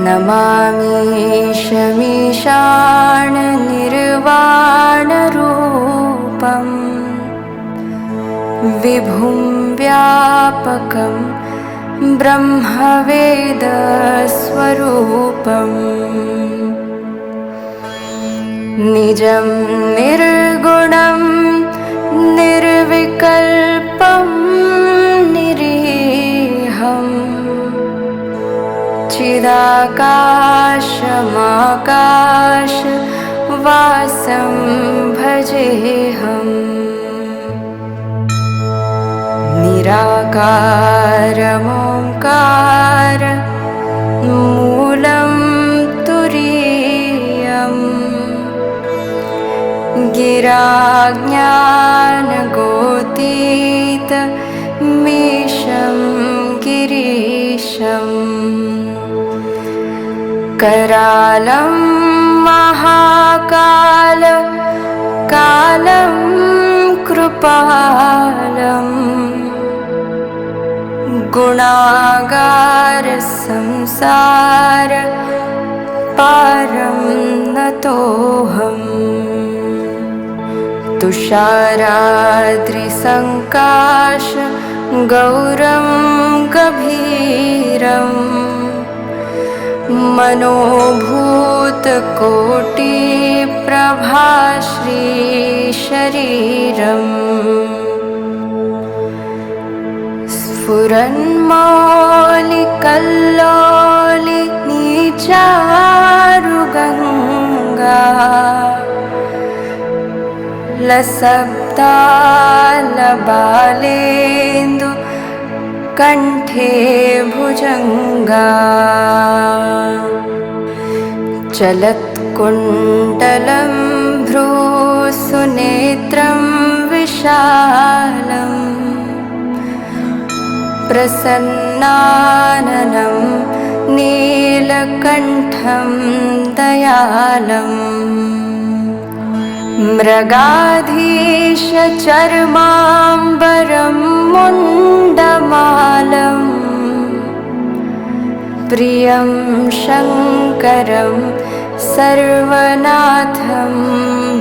नमामि शमीशाननिर्वाणरूपं विभुं व्यापकं ब्रह्मवेदस्वरूपम् निजं निर्गुणं निर्विकल्पं निरीहम् चिदाकाशमाकाशवासं भजेऽहम् निराकारमोङ्कार मूलं तुरीयम् गिराज्ञानगोतीतमीशं गिरीशम् करालं महाकाल कालं कृपालं गुणागार संसार पारं नतोऽहम् तुषाराद्रिसङ्काश गौरं गभीरम् मनोभूतकोटिप्रभाश्रीशरीरम् स्फुरन्मौलिकल्लोलिनीचारुगङ्गा लसब्दालबालेन्दु कण्ठे भुजङ्गा चलत्कुण्डलं भ्रूसुनेत्रं विशालं प्रसन्नाननं नीलकण्ठं दयालम् मृगाधीशचर्माम्बरं मुण्डमालं प्रियं शङ्करं सर्वनाथं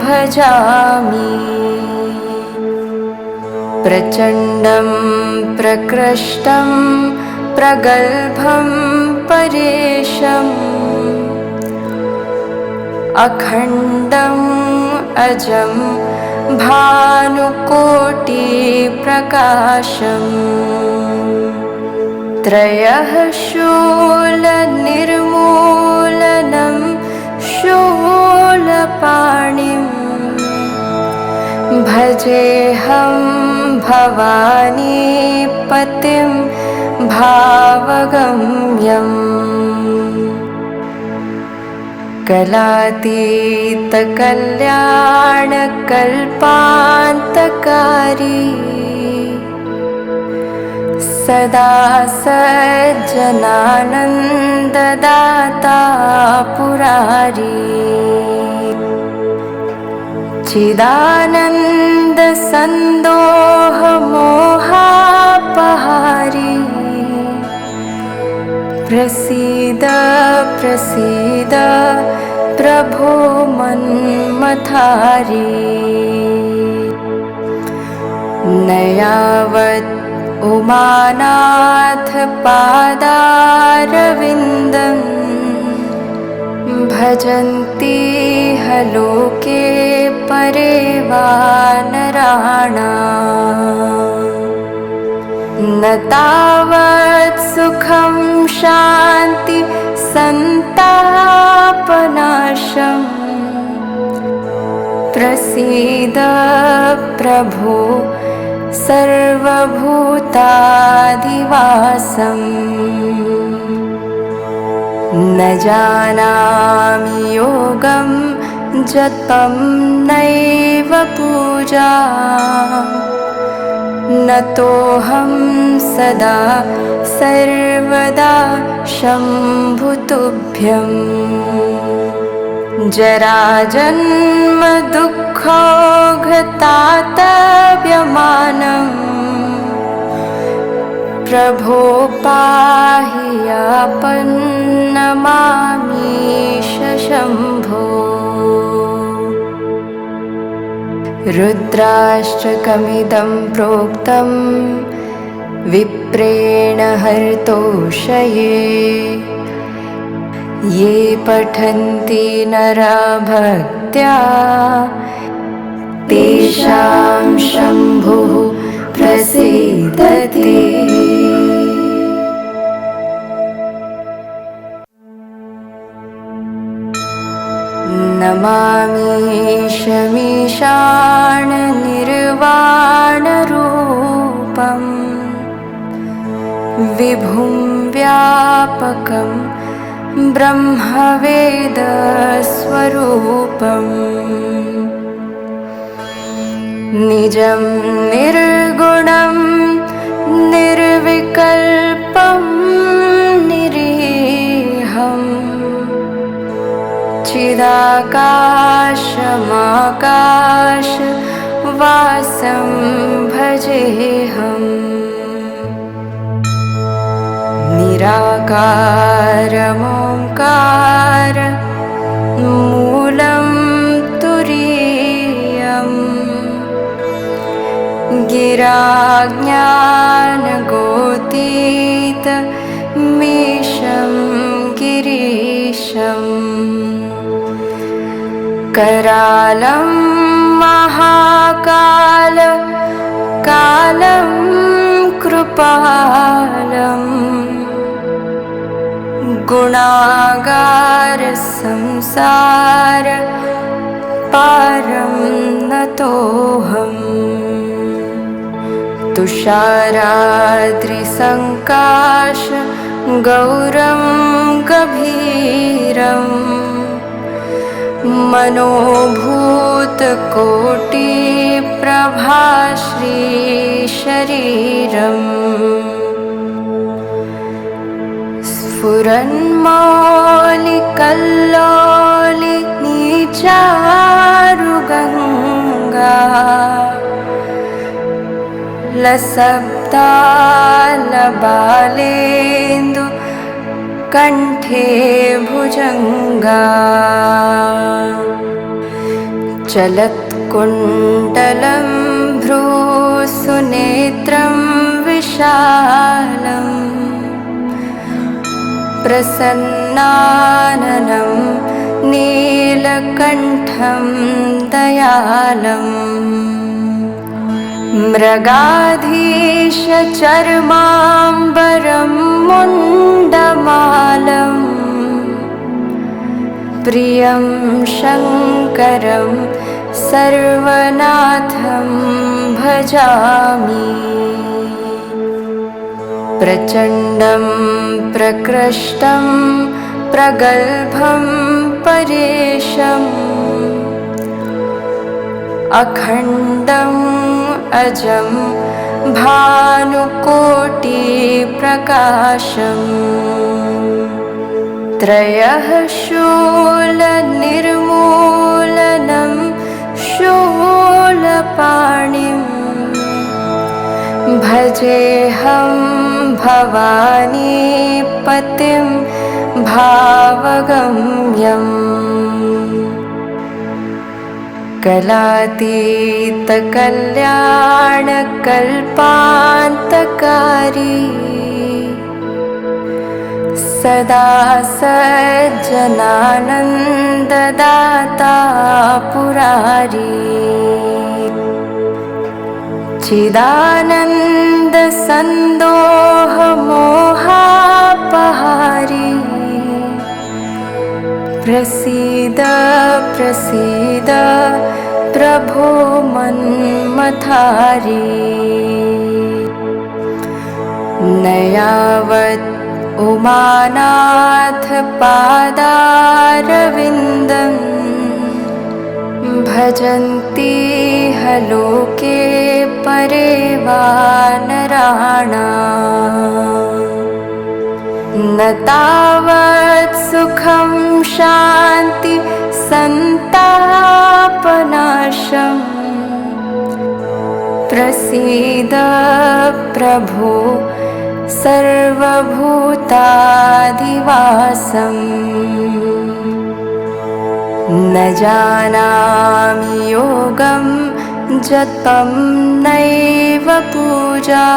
भजामि प्रचण्डं प्रकृष्टं प्रगल्भं परेशम् अखण्डम् अजं भानुकोटिप्रकाशम् त्रयः शूलनिर्मूलनं शूलपाणिं भजेऽहं भवानीपतिं भावगम्यम् कलातीतकल्याणकल्पान्तकारी सदा सज्जनानन्ददाता पुरारी चिदानन्दसन्दोहमोहापहारी प्रसीद प्रसीद प्रभो मन्मथारी न यावत् उमानाथ पादारविन्दं भजन्ति लोके परे वा नराणाम् न तावत् सुखं शान्ति सन्तापनाशम् प्रसीद प्रभो सर्वभूतादिवासम् न जानामि योगं जपं नैव पूजा नतोऽहं सदा सर्वदा शम्भुतुभ्यम् जराजन्म दुःखौघतातव्यमानं प्रभो पाहि आपन्नमामीश शम्भो। रुद्राष्टकमिदं प्रोक्तं विप्रेण हर्तोषये। ये पठन्ति नरा भक्त्या तेषां शम्भुः प्रसीदति। नमामीशमीशाननिर्वाणरूपं विभुं व्यापकं ब्रह्मवेदस्वरूपम्। निजं निर्गुणं निर्विकल्पं निरीहम् चिदाकाशमाकाशवासं भजेऽहम्। निराकारमोङ्कार मूलं तुरीयम्। गिराज्ञानगोतीतमीशं गिरीशम्। करालं महाकाल कालं कृपालं। गुणागार संसार पारं नतोऽहम्। तुषाराद्रिसङ्काश गौरं गभीरम्। मनोभूतकोटिप्रभाश्रीशरीरम्। स्फुरन्मौलिकल्लोलिनीचारुगङ्गा। लसब्दालबालेन्दु कण्ठे भुजङ्गा। चलत्कुण्डलं भ्रूसुनेत्रं विशालम्। प्रसन्नाननं नीलकण्ठं दयालम्। मृगाधीशचर्माम्बरं मुण्डमालं। प्रियं शङ्करं सर्वनाथं भजामि। प्रचण्डं प्रकृष्टं प्रगल्भं परेशम्। अखण्डं अजं भानुकोटिप्रकाशम्। त्रयः शूलनिर्मूलनं शूलपाणिम्। भजेऽहं भवानीपतिं भावगम्यम्। कलातीतकल्याणकल्पान्तकारी। सदा सज्जनानन्ददाता पुरारी। चिदानन्दसन्दोहमोहापहारी। प्रसीद प्रसीद प्रभो मन्मथारी। न यावत् उमानाथ पादारविन्दं। भजन्ति ह लोके परे वा नराणाम्। न तावत् सुखं शान्ति सन्तापनाशम्। प्रसीद प्रभो सर्वभूताधिवासम् न जानामि योगं जपं नैव पूजा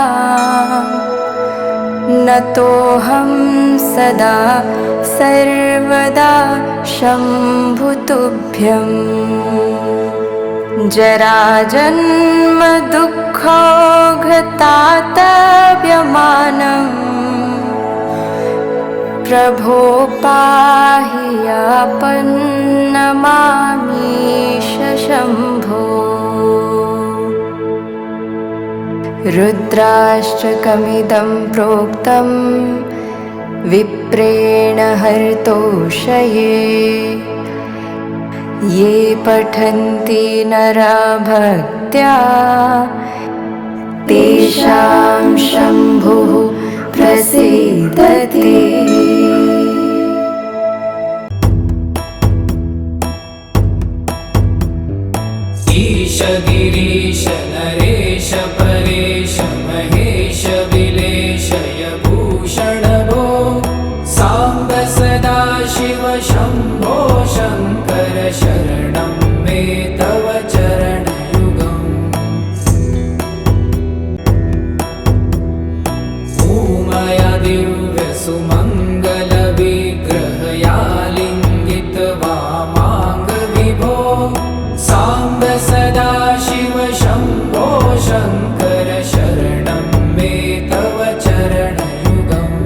नतोऽहं सदा सर्वदा शम्भुतुभ्यं जराजन्म दुःखोऽघतातव्यमानं प्रभो पाहि आपन्नमामीश शम्भो। रुद्राष्टकमिदं प्रोक्तं विप्रेण हर्तोषये ये पठन्ति नरा भक्त्या तेषां शम्भुः प्रसीदति। ईश गिरीश नरेश परेश महेश विलेशय भूषण भो साम्ब सदा शिव शम्भो शङ्कर शरणं मे तव चरणयुगम्। उमया दिव्य सुमङ्गल विग्रहया लिङ्गित वामाङ्ग विभो साम्ब सदा शिव शम्भो शङ्कर शरणं मे तव चरणयुगम्।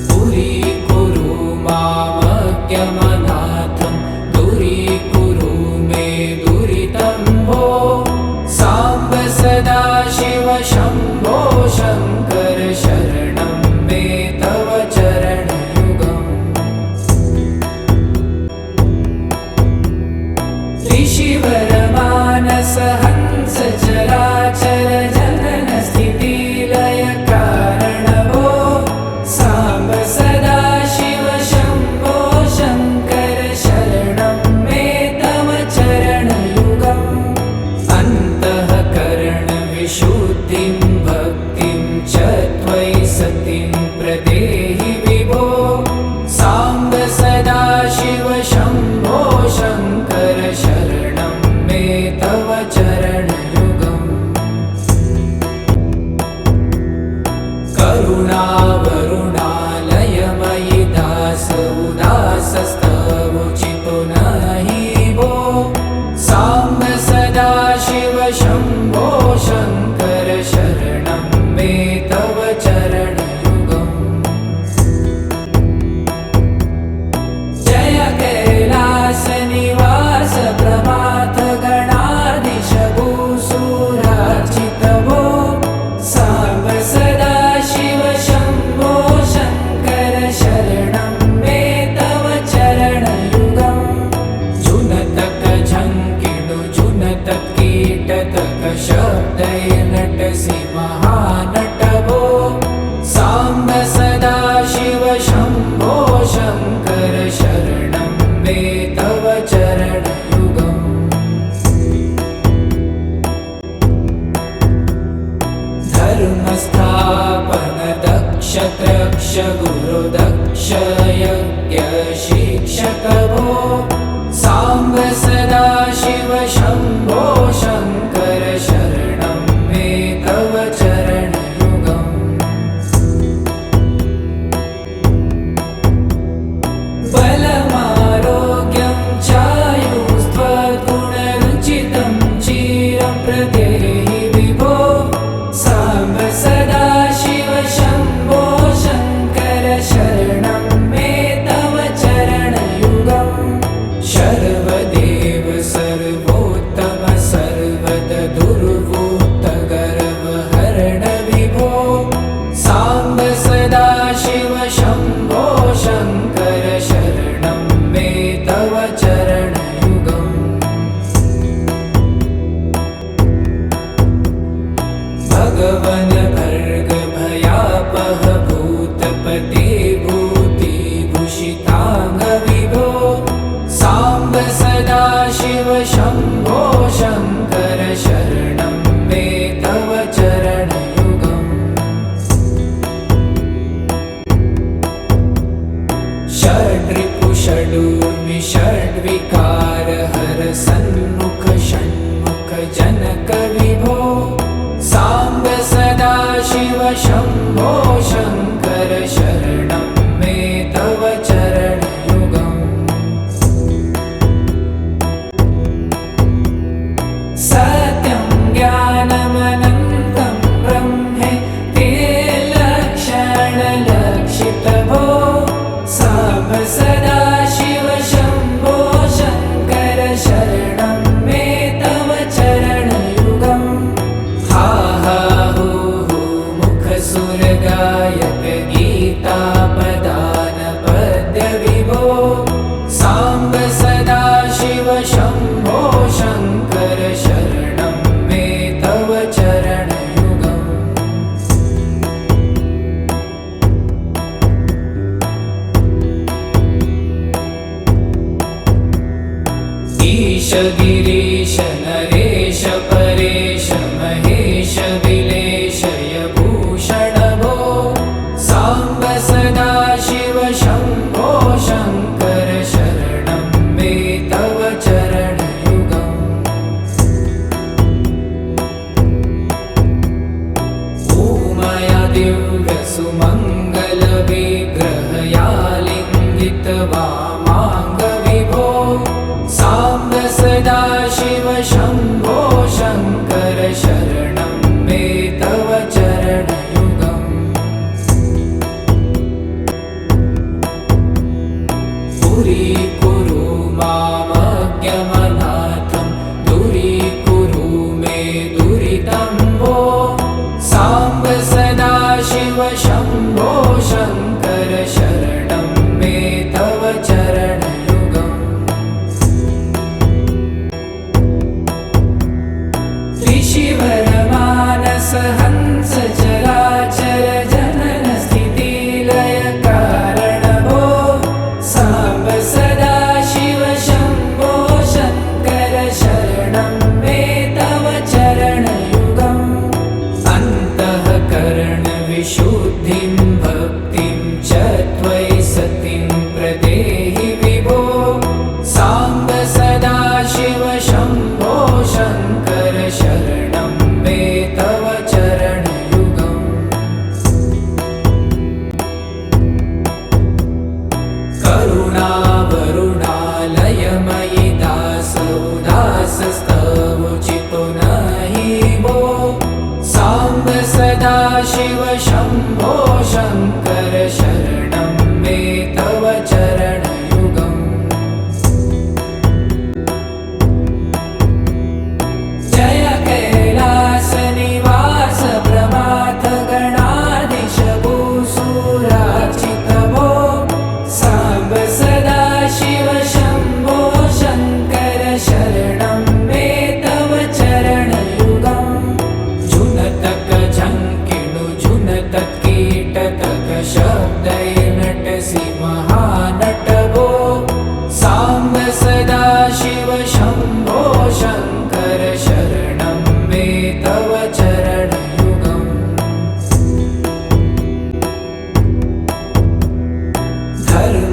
दूरीकुरु मामज्ञमनाथं दूरीकुरु मे दुरितं भो साम्ब सदा शिव शम्भो शङ्कर शरणं मे तव चरणयुगम्। ऋषिवर मानस हंस चराचर जनन स्थिति लय कारण भो साम्ब सदा शिव शम्भो शङ्कर शरणं मे तव चरणयुगम्। अन्तःकरण विशुद्धिं भक्तिं च त्वयि सतिं प्रदेहि विभो साम्ब सदा शिव शम्भो शङ्कर शरणं मे तव चरणयुगम्। करुणावरुणालयमयि दास उदासस्तवोचितो नहि भो साम्ब सदा शिव शम्भो शङ्कर शरणं मे तव चरणयुगम्। जय कैलास निवास प्रभात गणाधीश भूसुरार्चित भो साम्ब सदा शिव शम्भो शङ्कर शरणं मे तव चरणयुगम्। जुनतक झङ्किणु जुनतक कीटतक शब्दैर्नटसि महानट भो साम्ब सदा शिव शम्भो शङ्कर शरणं मे तव चरणयुगम्। धर्मस्थापन दक्ष त्रक्ष गुरु दक्ष यज्ञ शिक्षक भो साम्ब सदा शिव शम्भो शङ्कर शरणं मे तव चरणयुगम्। बलमारोग्यं चायुस्त्वगुणरुचितं चिरं प्रदेहि विभो साम्ब सदा शिव शम्भो शङ्कर शरणं मे तव चरणयुगम्। शर्वदेव सर्वोत्तम सर्वद दुर्वूत गर्वहरण विभो साम्ब सदा शिव शम्भो शङ्कर शरणं मे तव चरणयुगम्। भगवन् भर्ग षड्विकार हर सन्मुख षण्मुख जनक विभो साम्ब सदा शिव शम्भो शङ्कर शरणं मे तव चरणयुगम् सत्यं ज्ञानमनन्तं ब्रह्मेति लक्षणलक्षितभो साम्ब सदा शिव शम्भो शङ्कर शरणं मे तव चरणयुगम् हा हा हू हू मुखसुरगायक गीतापदान पद्य विभो साम्ब सदा शिव शम्भो शङ्कर शरणं मे तव चरणयुगम् ईश गिरीश नरेश परेश महेश विलेशय भूषण भो साम्ब सदा शिव शम्भो शङ्कर शरणं मे तव चरणयुगम् ऊमया दिव्यसुमङ्गलविग्रहयालिङ्गित वामाङ्ग विभो साम्ब सदा शिव शम्भो शङ्कर शरणं मे तव चरणयुगम् दूरीकुरु मामज्ञमनाथं दूरीकुरु मे दुरितं भो साम्ब सदा शिव शम्भो शङ्कर शरणं मे तव चरणयुगम् ऋषिवरमानस हंस चराचर जनन स्थिति लय कारण भो साम्ब सदा शिव शम्भो शङ्कर शरणं मे तव चरणयुगम् अन्तःकरण विशुद्धिं भक्तिं च त्वयि सतिं प्रदेहि विभो साम्ब सदा शिव शम्भो शङ्कर शरणं मे तव चरणयुगम् करुणावरुणालयमयि दासोदासस्तवोचितो नहि भो साम्ब सदा शिव शम्भो शङ्कर शरणं मे तव चरणयुगम् जय कैलासनिवास प्रमाथ गणाधीश भूसुरार्चित भो साम्ब सदा शिव शम्भो शङ्कर शरणं मे तव चरणयुगम् जुनतक झङ्किणु जुनतक कीटतक शब्दैर्नटसि महानट भो साम्ब सदा शिव शम्भो शङ्कर शरणं मे तव चरणयुगम्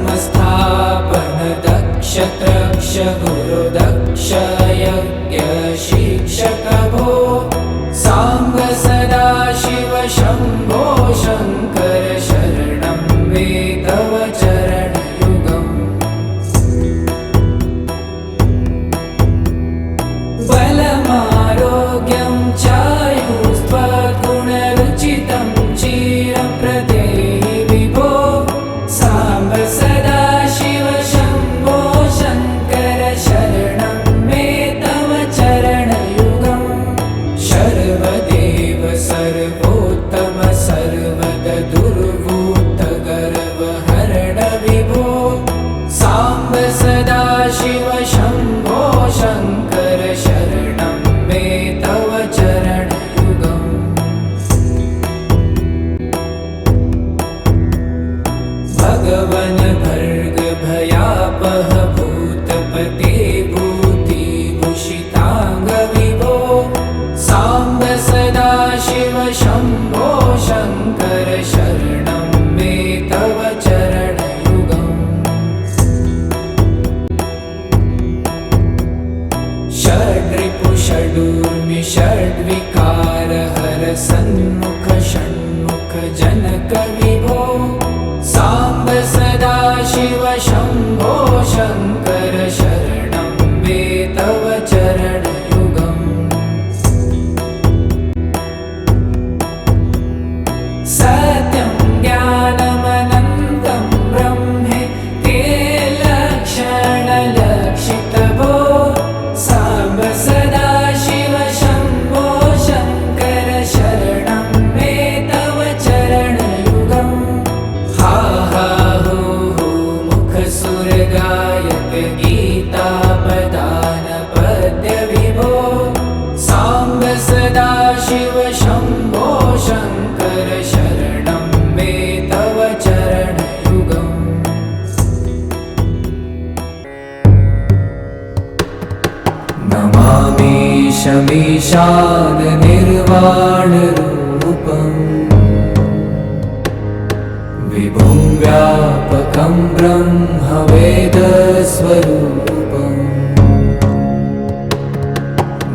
धर्मस्थापन दक्ष त्रक्ष गुरुदक्ष यज्ञ शिक्षक भो साम्ब सदा शिव शम्भो शङ्कर शरणं मे तव चरणयुगम् बलमारोग्यं चायुस्त्वद्गुणरुचितं चिरं प्रदेहि विभो साम्ब सदा शिव शम्भो शङ्कर शरणं मे तव चरणयुगम् शर्वदेव सर्वोत्तम सर्वगदुर्भूत गर्वहरण विभो साम्ब सदा शिव शम्भो शङ्कर शरणं मे तव चरणयुगम् भगवन् भर्ग भयापह भूतपते भूतिभूषिताङ्ग विभो साम्ब सदा शिव शम्भो शङ्कर शरणं मे तव चरणयुगम् विभो साम्ब सदाशिव शम्भो शङ्कर शरणं मे तव चरणयुगम् सत्यं ज्ञानमनन्तं ब्रह्मे ते लक्षणलक्षितभो साम्ब सदाशिव शम्भो शङ्कर शरणं मे तव चरणयुगम् हा हा हो हो मुखसुरगायक गीतापदान पद्यविभो साम्ब सदाशिव शम्भो शङ्कर शरणं मे तव चरणयुगम् नमामि शमीशान निर्वाणरूपम् विभुं व्यापकं ब्रह्मवेदस्वरूपम्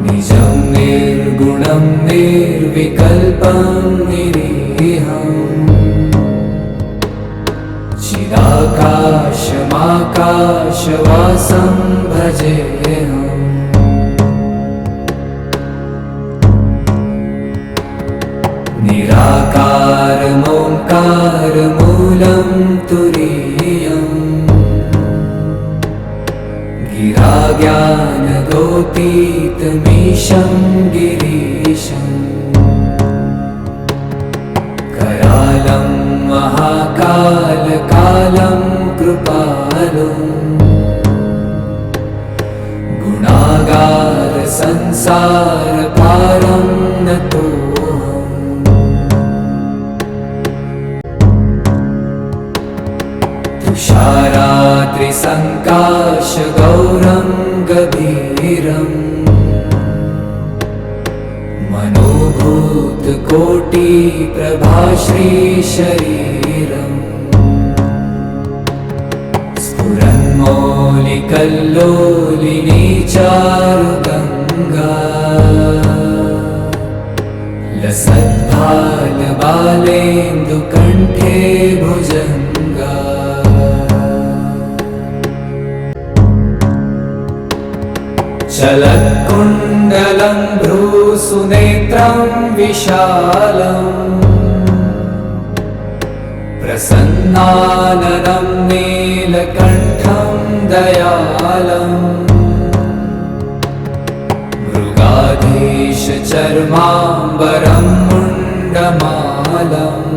निजं निर्गुणं निर्विकल्पं निरीहम् चिदाकाशमाकाशवासं भजेऽहम् निराकारमोङ्कारमूलं तुरीयम् गिराज्ञानगोतीतमीशं गिरीशम् करालं महाकालकालं कृपालुम् गुणागार संसारपारं नतोऽहम् तुषारात्रिसङ्काशगौरं गभीरम् मनोभूतकोटिप्रभाश्रीशरीरम् स्फुरन्मौलिकल्लोलिनी चारुगङ्गा लसद्भालबालेन्दुकण्ठे भुजङ्गा चलत्कुण्डलं भ्रूसुनेत्रं विशालम् प्रसन्नाननं नीलकण्ठं दयालम् मृगाधीशचर्माम्बरं मुण्डमालम्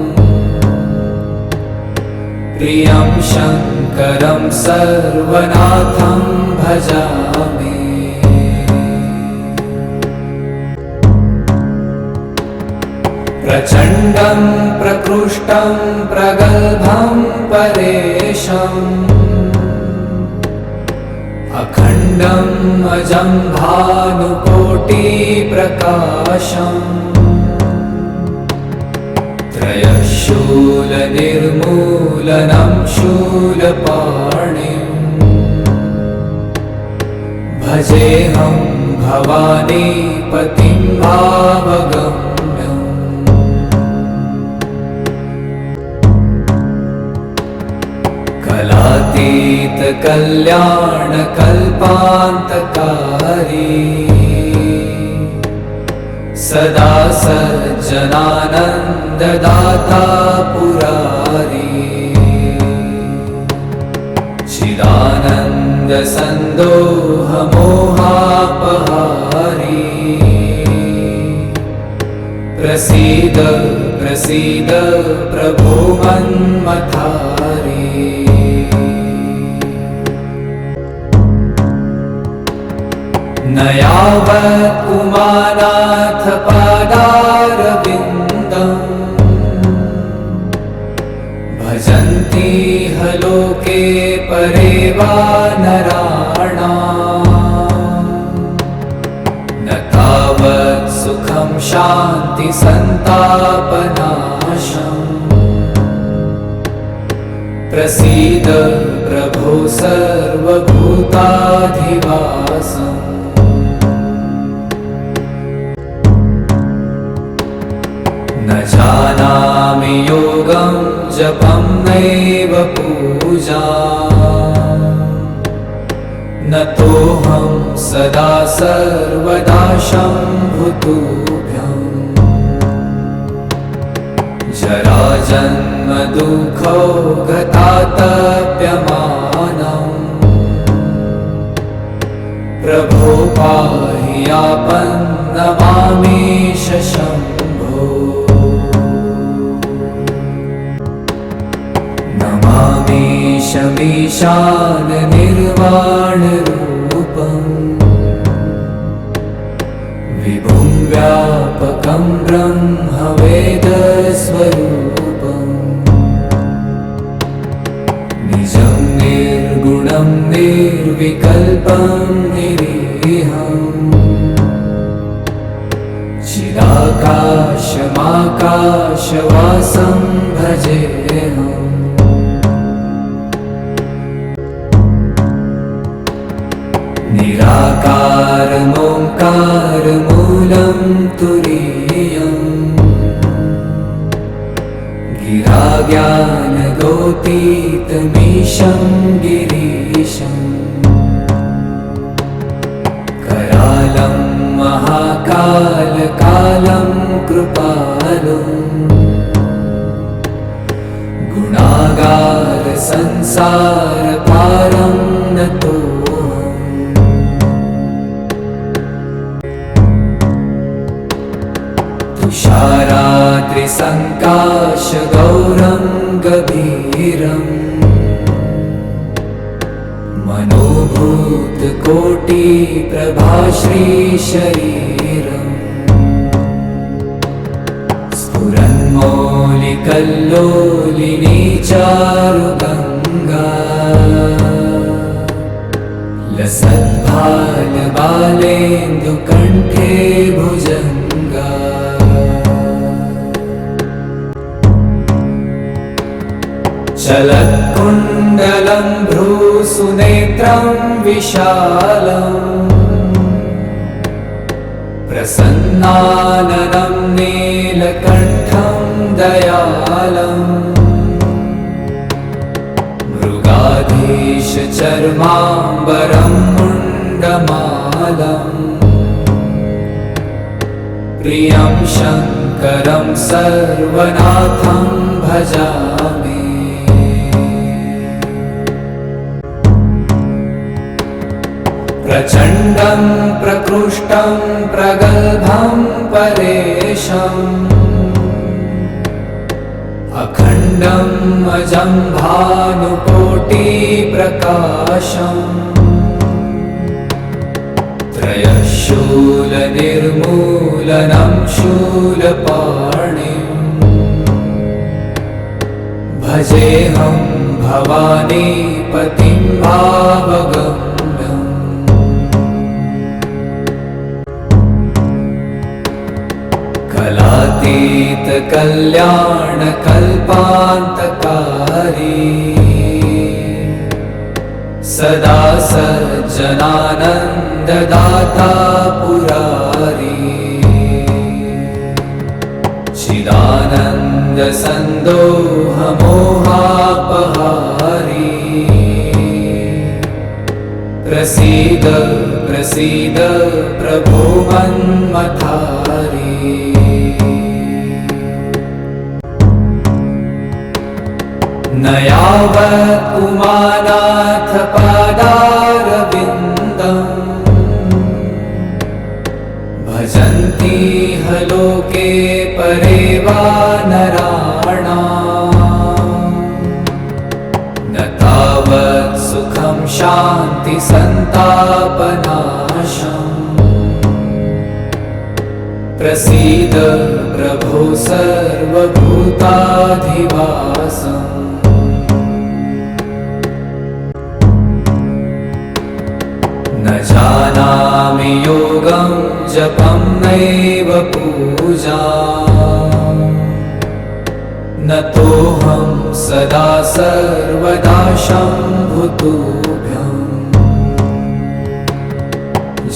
प्रियं शङ्करं सर्वनाथं भजामि प्रचण्डं प्रकृष्टं प्रगल्भं परेशम् अखण्डम् अजं भानुकोटिप्रकाशम् त्रयशूलनिर्मूलनं शूलपाणिम् भजेऽहं भवानीपतिं भावगम्यम् कलातीतकल्याणकल्पान्तकारी सदा सज्जनानन्ददाता पुरारी चिदानन्दसन्दोहमोहापहारी प्रसीद प्रसीद प्रभो मन्मथारी न यावत् उमानाथ पादारविन्दम् भजन्ति ह लोके परे वा नराणाम् न तावत् सुखं शान्ति सन्तापनाशम् प्रसीद प्रभो सर्वभूताधिवासम् न जानामि योगं जपं नैव पूजा नतोऽहं सदा सर्वदा शम्भुतुभ्यं जराजन्म दुःखो गतातप्यमानम् प्रभो पाहि आपन्नमामीश शम्भो नमामीशमीशान निर्वाणरूपम् विभुं व्यापकं ब्रह्मवेदस्वरूपम् निजं निर्गुणं निर्विकल्पं निरीहम् चिदाकाशमाकाशवासं भजेऽहम् निराकारमोङ्कारमूलं तुरीयम् गिराज्ञानगोतीतमीशं गिरीशम् करालं महाकालकालं कृपालुम् गुणागारसंसारपारं नतोऽहम् तुषाराद्रिसङ्काशगौरं गभीरम् मनोभूतकोटिप्रभाश्रीशरीरम् स्फुरन्मौलिकल्लोलिनी चारुगङ्गा लसद्भालबालेन्दुकण्ठे भुजङ्गा चलत्कुण्डलं भ्रूसुनेत्रं विशालम् प्रसन्नाननं नीलकण्ठं दयालम् मृगाधीशचर्माम्बरं मुण्डमालम् प्रियं शङ्करं सर्वनाथं भजामि प्रचण्डं प्रकृष्टं प्रगल्भं परेशम् अखण्डम् अजं भानुकोटिप्रकाशम् त्रयशूलनिर्मूलनं शूलपाणिम् भजेऽहं भवानीपतिं भावगम्यम् कलातीतकल्याणकल्पान्तकारी सदा सज्जनानन्ददाता पुरारी चिदानन्दसन्दोहमोहापहारी प्रसीद प्रसीद प्रभो मन्मथारी न यावत् उमानाथ पादारविन्दम् भजन्ति ह लोके परे वा नराणाम् न तावत् सुखं शान्ति सन्तापनाशम् प्रसीद प्रभो सर्वभूताधिवासम् न जानामि योगं जपं नैव पूजा नतोऽहं सदा सर्वदा शम्भुतुभ्यं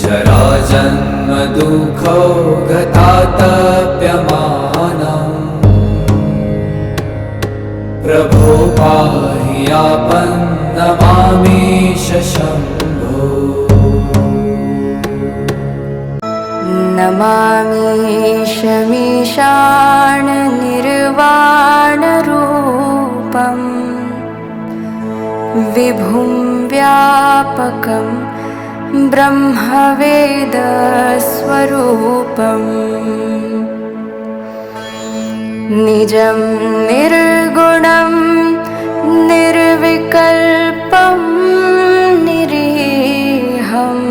जराजन्म दुःखो गतातप्यमानम् प्रभो पाहि आपन्नमामीश शम्भो। नमामीशमीशाननिर्वाणरूपम् विभुं व्यापकं ब्रह्मवेदस्वरूपम् निजं निर्गुणं निर्विकल्पं निरीहम्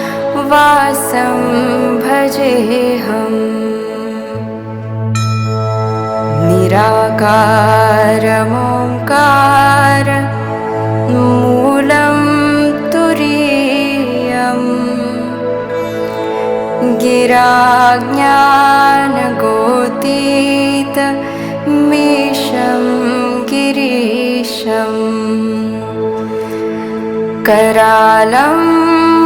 चिदाकाशमाकाशवासं भजेऽहम् निराकारमोङ्कार मूलं तुरीयम् गिराज्ञानगोतीत मीशं गिरीशम् करालं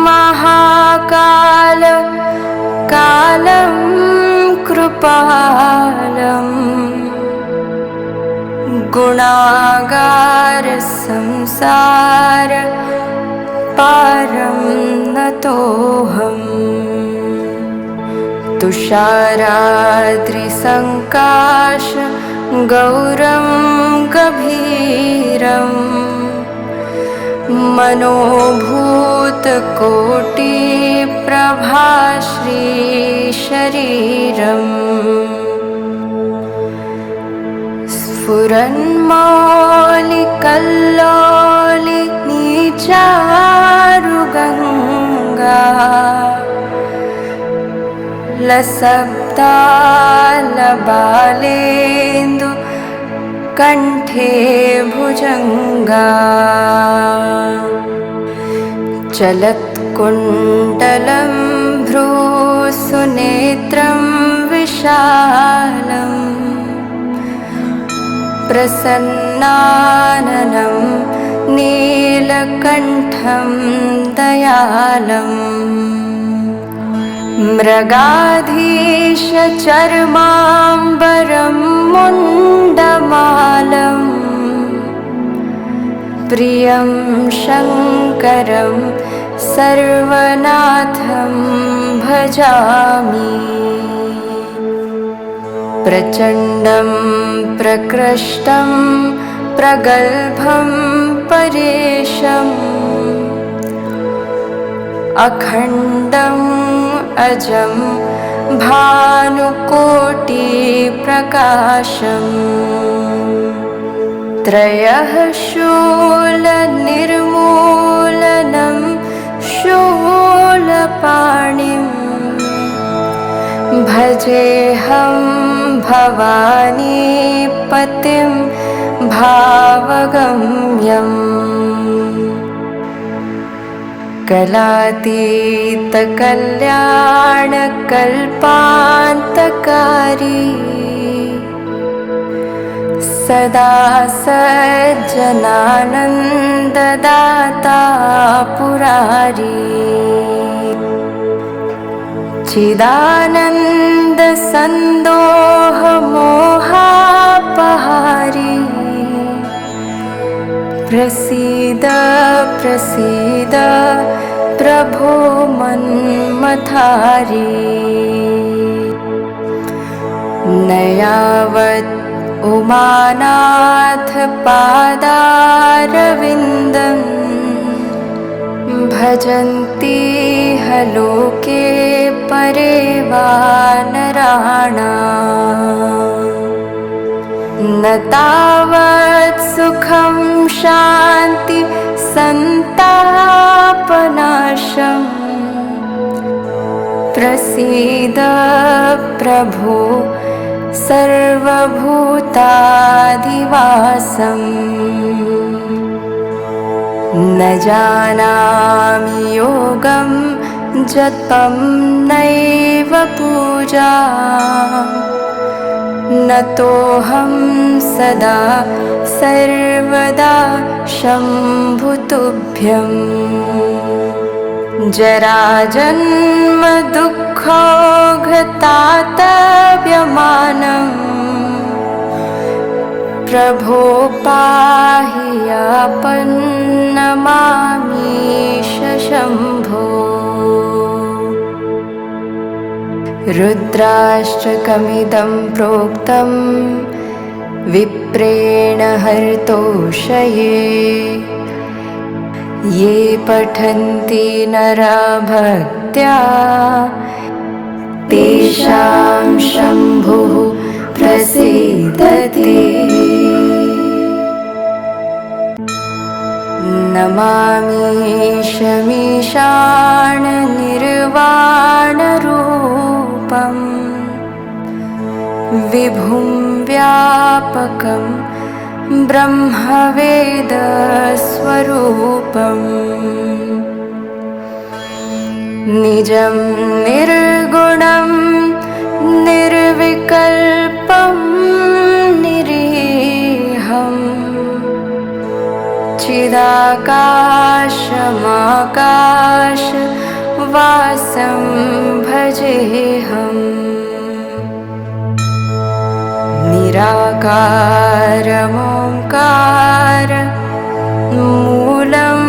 महाकाल कालं कृपालम् गुणागार संसार पारं नतोऽहम् तुषाराद्रिसङ्काश गौरं गभीरम् मनोभूतकोटिप्रभाश्रीशरीरम् स्फुरन्मौलिकल्लोलिनीचारुगङ्गा लसब्दालबालेन्दु कण्ठे भुजङ्गा चलत्कुण्डलं भ्रूसुनेत्रं विशालम् प्रसन्नाननं नीलकण्ठं दयालम् मृगाधीशचर्माम्बरं मुण्डमालम् प्रियं शङ्करं सर्वनाथं भजामि प्रचण्डं प्रकृष्टं प्रगल्भं परेशम् अखण्डम् अजं भानुकोटिप्रकाशम् त्रयः शूलनिर्मूलनं शूलपाणिम् भजेऽहं भवानीपतिं भावगम्यम् कलातीतकल्याणकल्पान्तकारी सदा सज्जनानन्ददाता पुरारी चिदानन्दसन्दोहमोहापहारी प्रसीद प्रसीद प्रभो मन्मथारी न यावत् उमानाथ पादारविन्दम् भजन्ति लोके परे वा नराणाम् न तावत् सुखं शान्ति सन्तापनाशम् प्रसीद प्रभो सर्वभूताधिवासम् न जानामि योगं जपं नैव पूजा नतोऽहं सदा सर्वदा शम्भुतुभ्यम् जराजन्म दुःखोऽघता प्रभो पाहि आपन्नमामीश शम्भो। रुद्राष्टकमिदं प्रोक्तं विप्रेण हर्तोषये। ये पठन्ति नरा भक्त्या तेषां शम्भुः प्रसीदति। नमामीशमीशाननिर्वाणरूपं विभुं व्यापकं ब्रह्मवेदस्वरूपम्। निजं निर्गुणं निर्विकल्पं निरीहम् चिदाकाशमाकाशवासं भजेऽहम्। निराकारमोङ्कार मूलं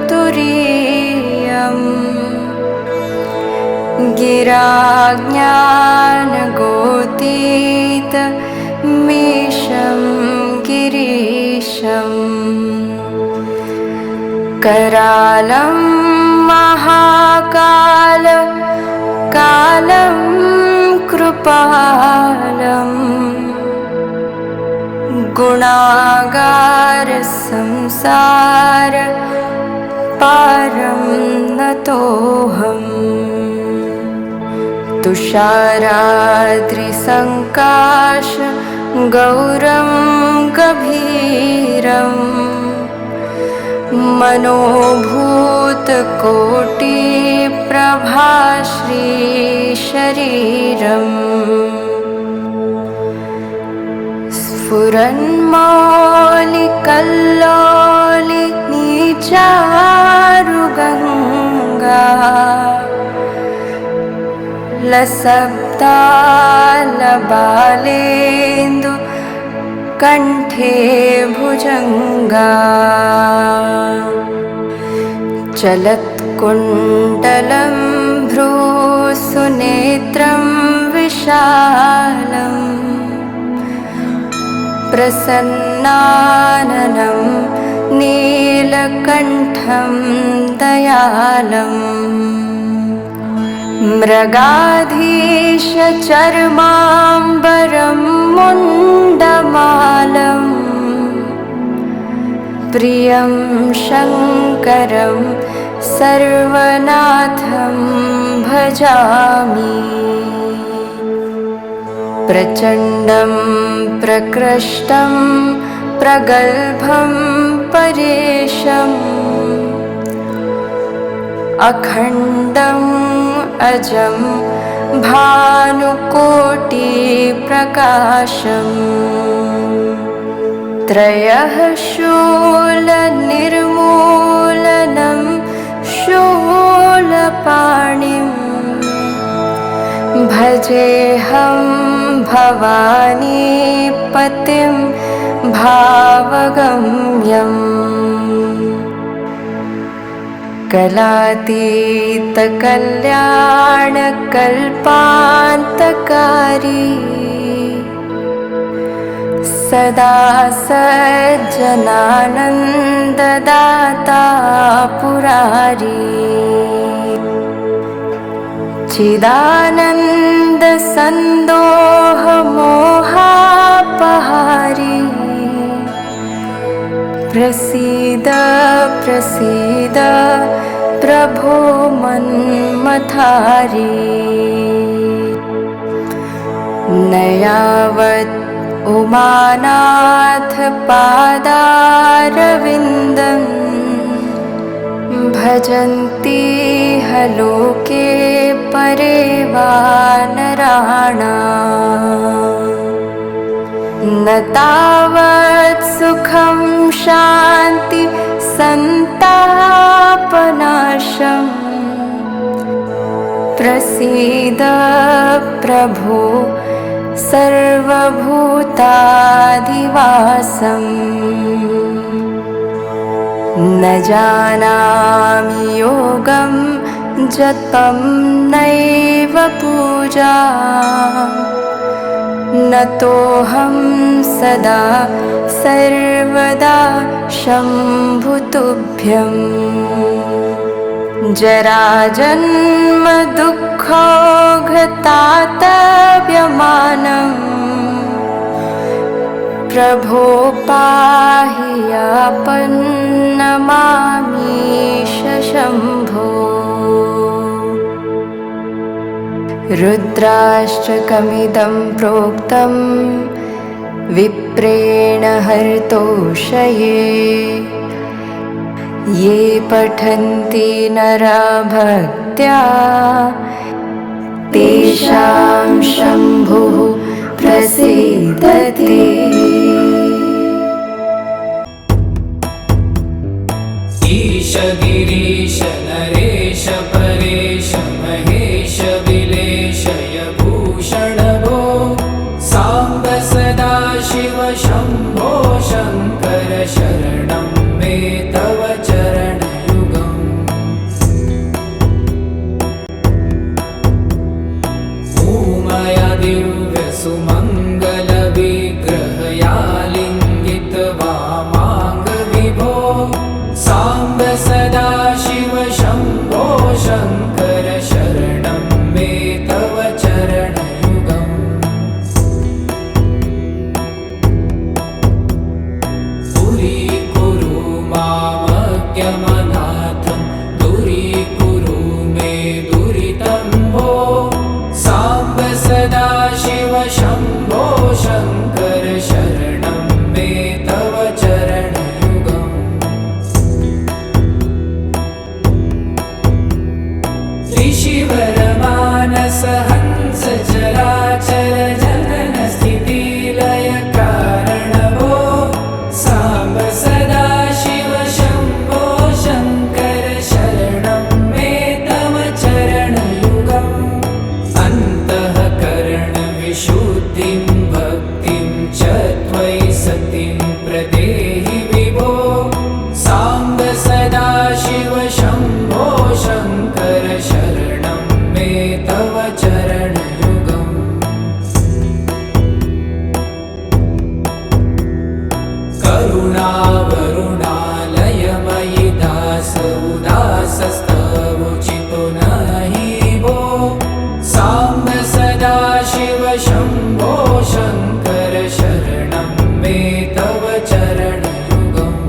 तुरीयम्। गिराज्ञानगोतीतमीशं गिरीशम्। करालं महाकाल कालं कृपालम्। गुणागार संसार पारं नतोऽहम्। तुषाराद्रिसङ्काश गौरं गभीरम्। मनोभूतकोटिप्रभाश्रीशरीरम्। स्फुरन्मौलिकल्लोलिनीचारुगङ्गा लसब्दालबालेन्दु कण्ठे भुजङ्गा। चलत्कुण्डलं भ्रूसुनेत्रं विशालम्। प्रसन्नाननं नीलकण्ठं दयालम्। मृगाधीशचर्माम्बरं मुण्डमालं। प्रियं शङ्करं सर्वनाथं भजामि। प्रचण्डं प्रकृष्टं प्रगल्भं परेशम्। अखण्डं अजं भानुकोटिप्रकाशम्। त्रयः शूलनिर्मूलनं शूलपाणिम्। भजेऽहं भवानीपतिं भावगम्यम्। कलातीतकल्याणकल्पान्तकारी सदा सज्जनानन्ददाता पुरारी। चिदानन्दसन्दोहमोहापहारी प्रसीद प्रसीद प्रभो मन्मथारी। न यावत् उमानाथ पादारविन्दं भजन्ति लोके परे वा नराणाम्। न तावत् सुखं शान्ति सन्तापनाशम् प्रसीद प्रभो सर्वभूताधिवासम् न जानामि योगं जपं नैव पूजा नतोऽहं सदा सर्वदा शम्भुतुभ्यं जराजन्म दुःखोऽघतातव्यमानं प्रभो पाहि आपन्नमामीश शम्भो। रुद्राष्टकमिदं प्रोक्तं विप्रेण हर्तोषये ये पठन्ति नरा भक्त्या तेषां शम्भुः प्रसीदति। ईश गिरीश नरेश परेश महेश विलेशय भूषण भो साम्ब सदा शिव शम्भो शङ्कर शरणं मे तव चरणयुगम्। उमया दिव्य सुमङ्गल विग्रहया लिङ्गित वामाङ्ग विभो साम्ब सदा शिव शम्भो शङ्कर शरणं मे तव चरणयुगम्। दूरीकुरु मामज्ञमनाथं दूरीकुरु मे दुरितं भो साम्ब सदा शिव शम्भो शङ्कर शरणं मे तव चरणयुगम्। ऋषिवरमानस हंस चराचर जनन स्थिति लय कारण भो साम्ब सदा शिव शम्भो शङ्कर शरणं मे तव चरणयुगम्। अन्तःकरण विशुद्धिं भक्तिं च त्वयि सतिं प्रदेहि विभो साम्ब सदा शिव शम्भो शङ्कर शरणं मे तव चरणयुगम्। करुणावरुणालयमयि दास उदासस्तवोचितो नहि भो साम्ब सदा शिव शम्भो शङ्कर शरणं मे तव चरणयुगम्।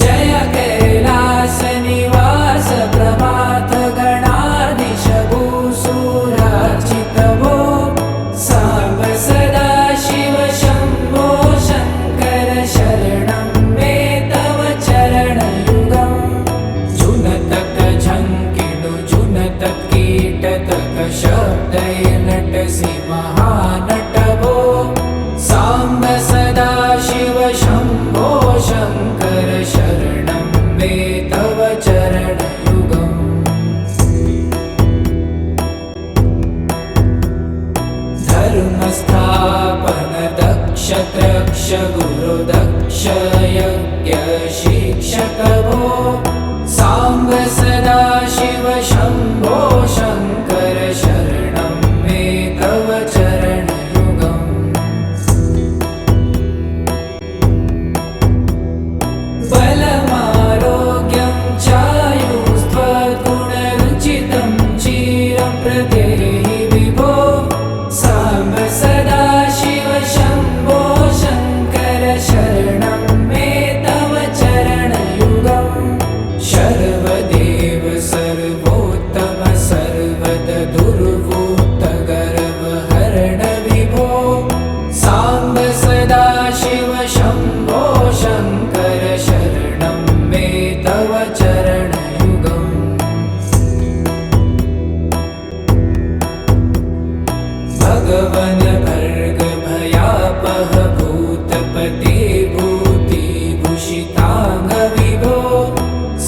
जय कैलास निवास प्रभात गणाधीश भूसुरार्चित भो साम्ब सदा शिव शम्भो शङ्कर शरणं मे तव चरणयुगम्। जुनतक झङ्किणु जुनतक कीटतक शब्दैर्नटसि महानट भो साम्ब सदा शिव शम्भो शङ्कर शरणं मे तव चरणयुगम्। धर्मस्थापन दक्ष त्रक्ष गुरुदक्ष यज्ञ शिक्षक भो साम्ब सदा शिव शम्भो शङ्कर शरणं मे तव चरणयुगम्। बलमारोग्यं चायुस्त्वगुणरुचितं चिरं प्रदेहि विभो साम्ब सदा शिव शम्भो शङ्कर शरणं मे तव चरणयुगम्। शर्वदेव सर्वोत्तम सर्वद दुर्वूत गर्वहरण विभो साम्ब सदा शिव शम्भो शङ्कर शरणं मे तव चरणयुगम्। भगवन् भर्ग भयापह भूतपते भूतिभूषिताङ्ग विभो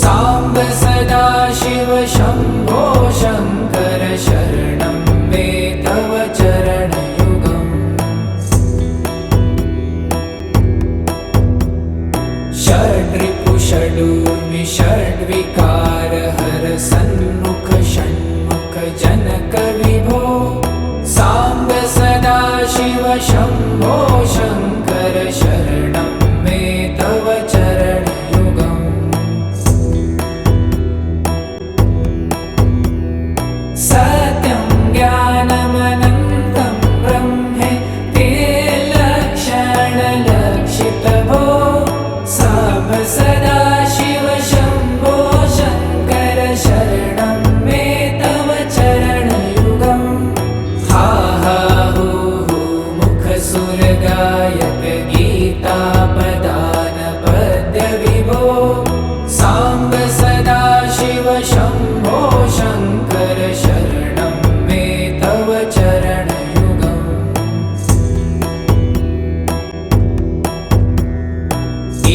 साम्ब सदा शिव शम्भो शङ्कर सन्मुख षण्मुख जनक विभो साम्ब सदा शिव शम्भो शङ्कर शरणं मे तव चरणयुगम् सत्यं ज्ञानमनन्तं ब्रह्मे ते लक्षणलक्षितभो साम्ब सदा शिव शम्भो शङ्कर शरणं मे तव चरणयुगम् हा हा हू हू मुखसुरगायक गीतापदान पद्य विभो साम्ब सदा शिव शम्भो शङ्कर शरणं मे तव चरणयुगम्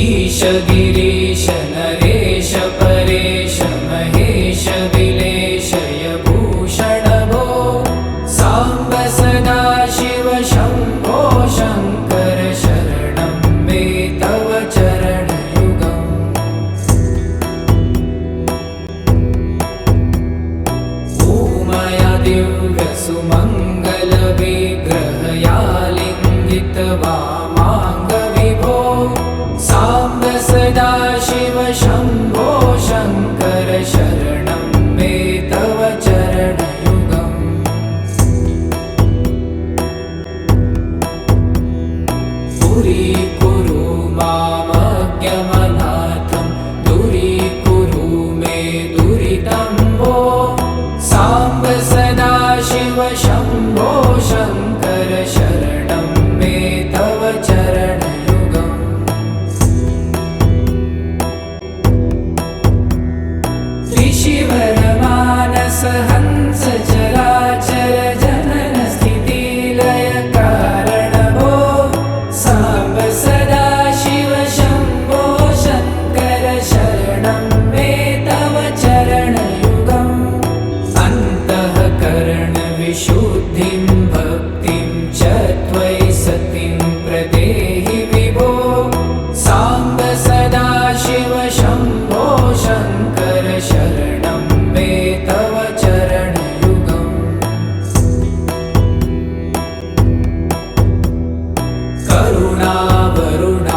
ईश गिरीश नरेश परेश महेश विलेशय भूषण भो साम्ब सदा शिव शम्भो शङ्कर शरणं मे तव चरणयुगम् ऊमया दिव्यसुमङ्गलविग्रहयालिङ्गित वामाङ्गविभो साम्ब सदा शिव शम्भो शङ्कर शरणं मे तव चरणयुगम् दूरीकुरु मामज्ञमनाथं दूरीकुरु मे दुरितं भो साम्ब सदा शिव शम्भो शङ्कर शरणं मे तव चरणयुगम् ऋषिवरमानस हंस चराचर जनन स्थितिलय कारण भो साम्ब सदा शिव शम्भो शङ्कर शरणं मे तव चरणयुगम् अन्तःकरणविशुद्धिं भक्तिं च त्वयि सतिं प्रदेहि विभो साम्ब सदा शिव शम्भो शङ्कर शरणं मे तव चरणयुगम्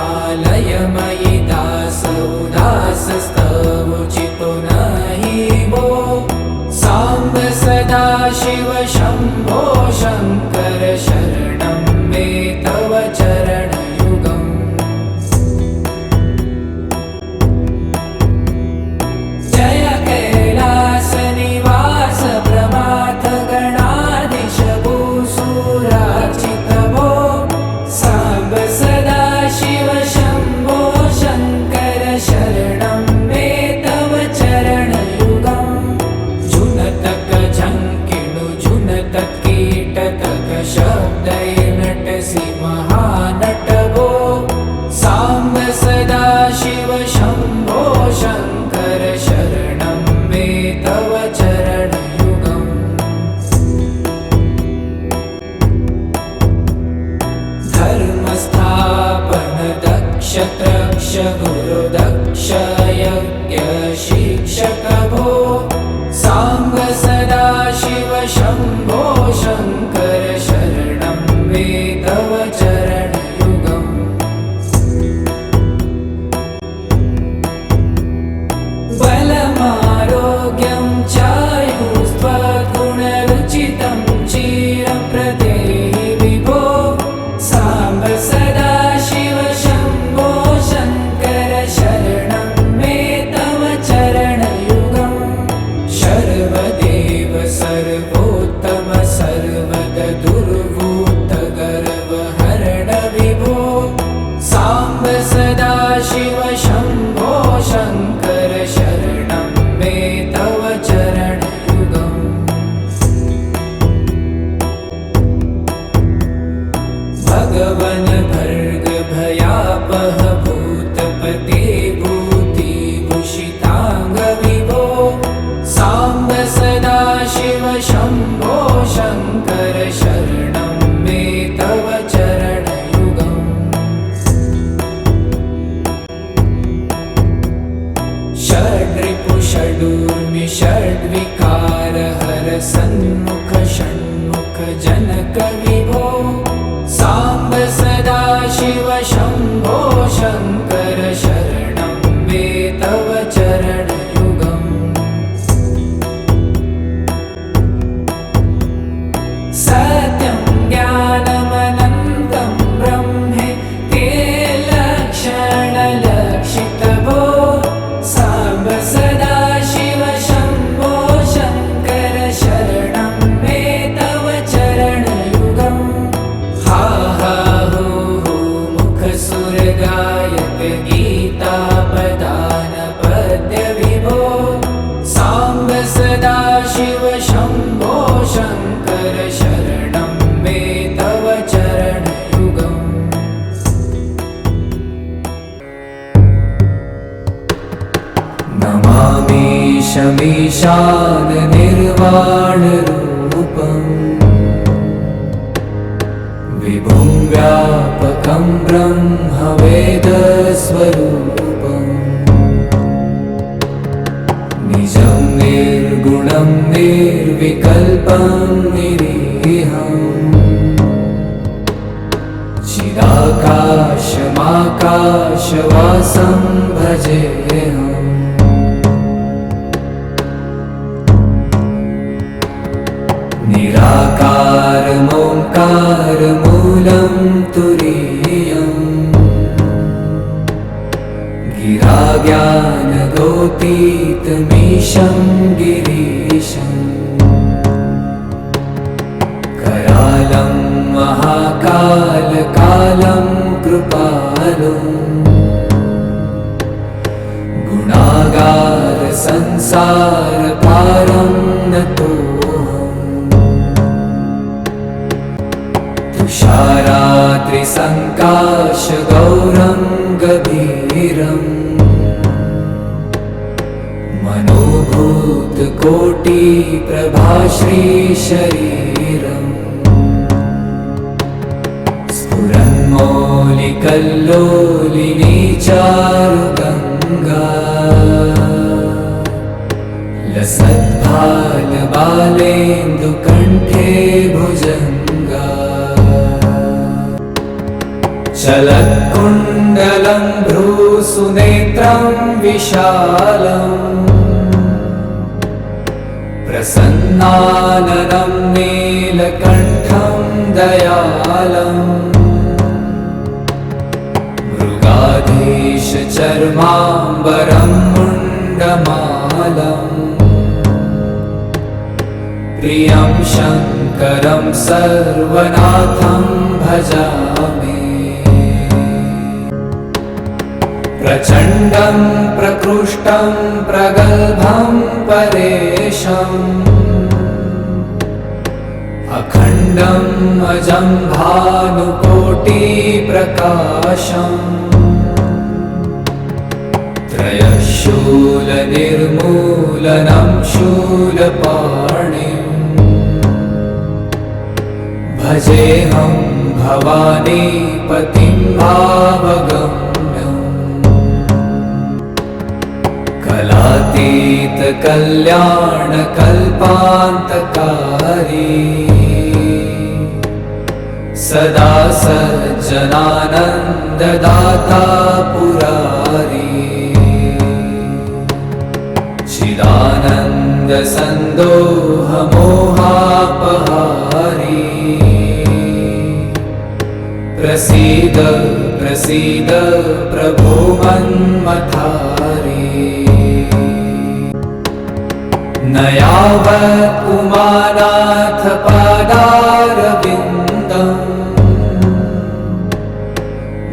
करुणावरुणालयमयि दासौदासस्तवोचितो नहि भो साम्ब सदा शिव शम्भो शङ्कर शरणं मे तव चरणयुगम् जय कैलासनिवास प्रमाथ गणाधीश भूसुरार्चित भो साम्ब सदा शिव शम्भो शङ्कर शरणं मे तव चरणयुगम् झुनतक झङ्किणु झुनतक कीटतक शब्दैर्नटसि महानट भो साम्ब सदा शिव शम्भो शङ्कर शरणं मे तव चरणयुगम् धर्मस्थापन दक्ष त्रक्ष गुरुदक्ष यज्ञ शिक्षक भो साम्ब सदा शिव शम्भो शङ्कर शरणं मे तव चरणयुगम् बलमारोग्यं चायुस्त्वगुणरुचितं चिरं प्रदेहि विभो साम्ब सदा शिव शम्भो शङ्कर शरणं मे तव चरणयुगम् सर्वदेव सर्वोत्तम सर्वद कर्मि षड्विकार हर सन्मुख षण्मुख जनक विभो साम्ब सदा शिव शम्भो शङ्कर शरणं मे तव चरणयुगम् सत्यं ज्ञानमनन्तं ब्रह्मे ते लक्षणलक्षितभो साम्ब सदा शिव शम्भो शङ्कर शरणं मे तव चरणयुगम् हा हा हू हू मुखसुरगायक गीतापदान पद्य विभो साम्ब सदा शिव शम्भो शङ्कर शरणं मे तव चरणयुगम् नमामि शमीशान निर्वाणरूपम् विभुं व्यापकं ब्रह्मवेदस्वरूपम् निजं निर्गुणं निर्विकल्पं निरीहम् चिदाकाशमाकाशवासं भजेऽहम् निराकारमोङ्कारमूलं तुरीयम् गिराज्ञानगोतीतमीशं गिरीशम् करालं महाकालकालं कृपालुम् गुणागार संसारपारं नतोऽहम् तुषारात्रिसङ्काशगौरं गभीरम् मनोभूतकोटिप्रभाश्रीशरीरम् स्फुरन्मौलिकल्लोलिनी चारुगङ्गा लसद्भालबालेन्दुकण्ठे भुजङ्गा चलत्कुण्डलं भ्रूसुनेत्रं विशालम् प्रसन्नाननं नीलकण्ठं दयालम् मृगाधीशचर्माम्बरं मुण्डमालम् प्रियं शङ्करं सर्वनाथं भजामि प्रचण्डं प्रकृष्टं प्रगल्भं परेशम् अखण्डम् अजं भानुकोटिप्रकाशम् त्रयशूलनिर्मूलनं शूलपाणिम् भजेऽहं भवानीपतिं भावगम्यम् कलातीतकल्याणकल्पान्तकारी सदा सज्जनानन्ददाता पुरारी चिदानन्दसन्दोहमोहापहारी प्रसीद प्रसीद प्रभो मन्मथारी न यावत् उमानाथ पादारविन्दम्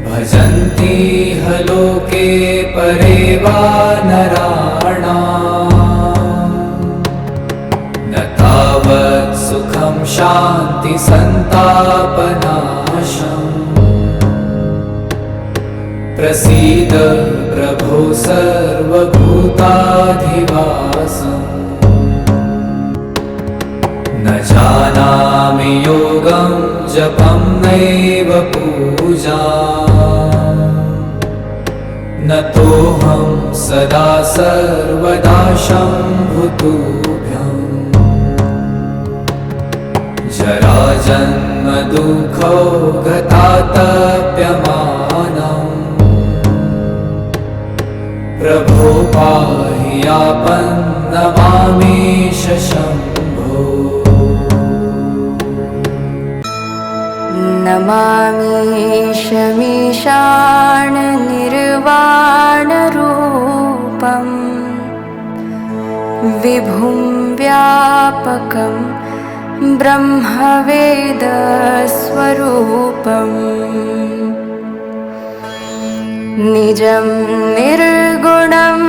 भजन्ति ह लोके परे वा नराणाम् न तावत् सुखं शान्ति सन्तापनाशम् प्रसीद प्रभो सर्वभूताधिवासम् न जानामि योगं जपं नैव पूजा न तोऽहं सदा सर्वदा शम्भुतुभ्यं जराजन्म दुःखो गतातप्यमानम् प्रभो पाहि आपन्नमामीश शम्भो नमामीशमीशान निर्वाणरूपं विभुं व्यापकं ब्रह्मवेदस्वरूपम् निजं निर्गुणं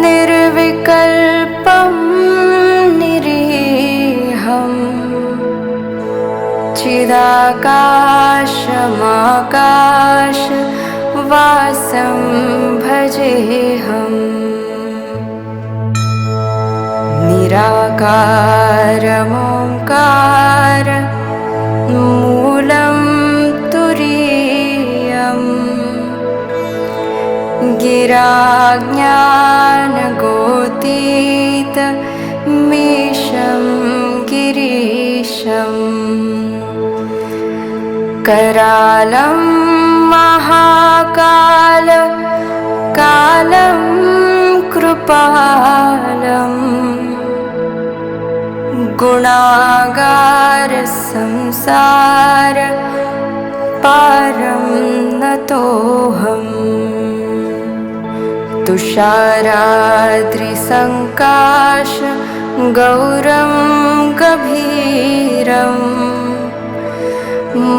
निर्विकल्पं निरीहम् चिदाकाशमाकाशवासं भजेऽहम् निराकारमोङ्कार मूलं तुरीयम् गिराज्ञानगोतीतमीशं गिरीशम् करालं महाकाल कालं कृपालम् गुणागार संसार पारं नतोऽहम् तुषाराद्रिसङ्काश गौरं गभीरम्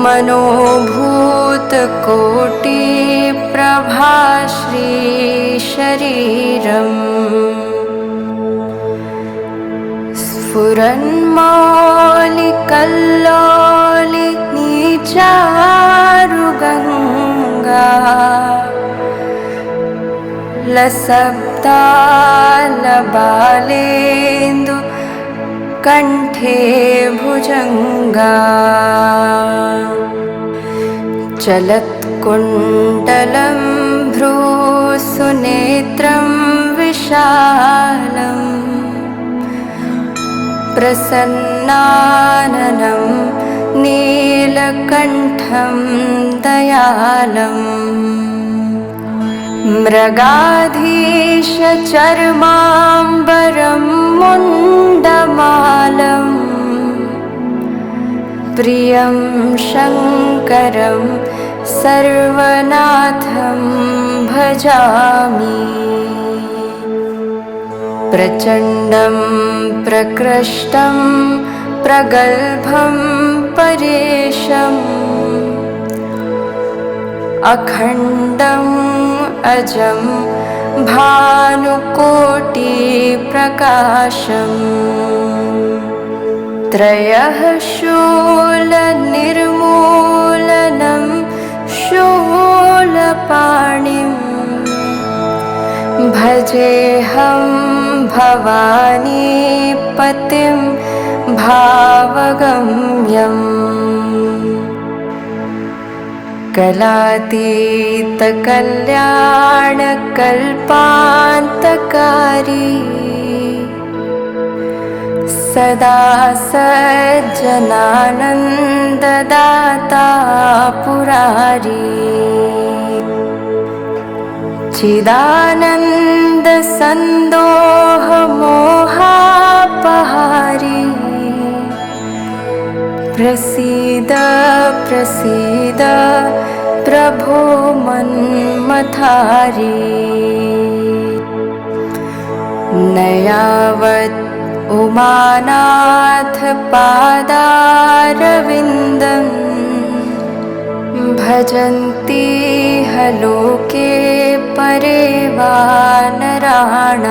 मनोभूतकोटिप्रभाश्रीशरीरम् स्फुरन्मौलिकल्लोलिनीचारुगङ्गा लसब्दालबालेन्दु कण्ठे भुजङ्गा चलत्कुण्डलं भ्रूसुनेत्रं विशालम् प्रसन्नाननं नीलकण्ठं दयालम् मृगाधीशचर्माम्बरं मुण्डमालम् प्रियं शङ्करं सर्वनाथं भजामि प्रचण्डं प्रकृष्टं प्रगल्भं परेशम् अखण्डम् अजं भानुकोटिप्रकाशम् त्रयः शूलनिर्मूलनं शूलपाणिं भजेऽहं भवानीपतिं भावगम्यम् कलातीतकल्याणकल्पान्तकारी सदा सज्जनानन्ददाता पुरारी चिदानन्दसन्दोहमोहापहारी प्रसीद प्रसीद प्रभो मन्मथारी न यावत् उमानाथ पादारविन्दम् भजन्ति लोके परे वा नराणाम्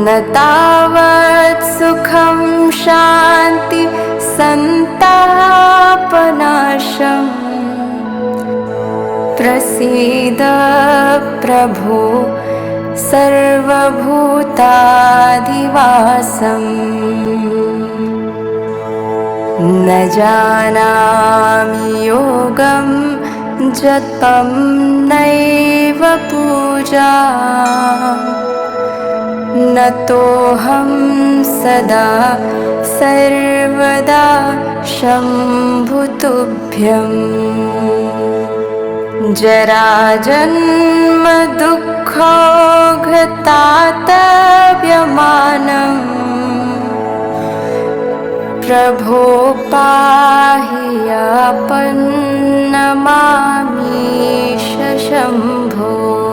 न तावत् सुखं शान्ति सन्तापनाशम् प्रसीद प्रभो सर्वभूताधिवासम् न जानामि योगं जपं नैव पूजा नतोऽहं सदा सर्वदा शम्भुतुभ्यम् जराजन्म दुःखोऽघतातव्यमानम् प्रभो पाहि यापन्नमामीश शम्भो।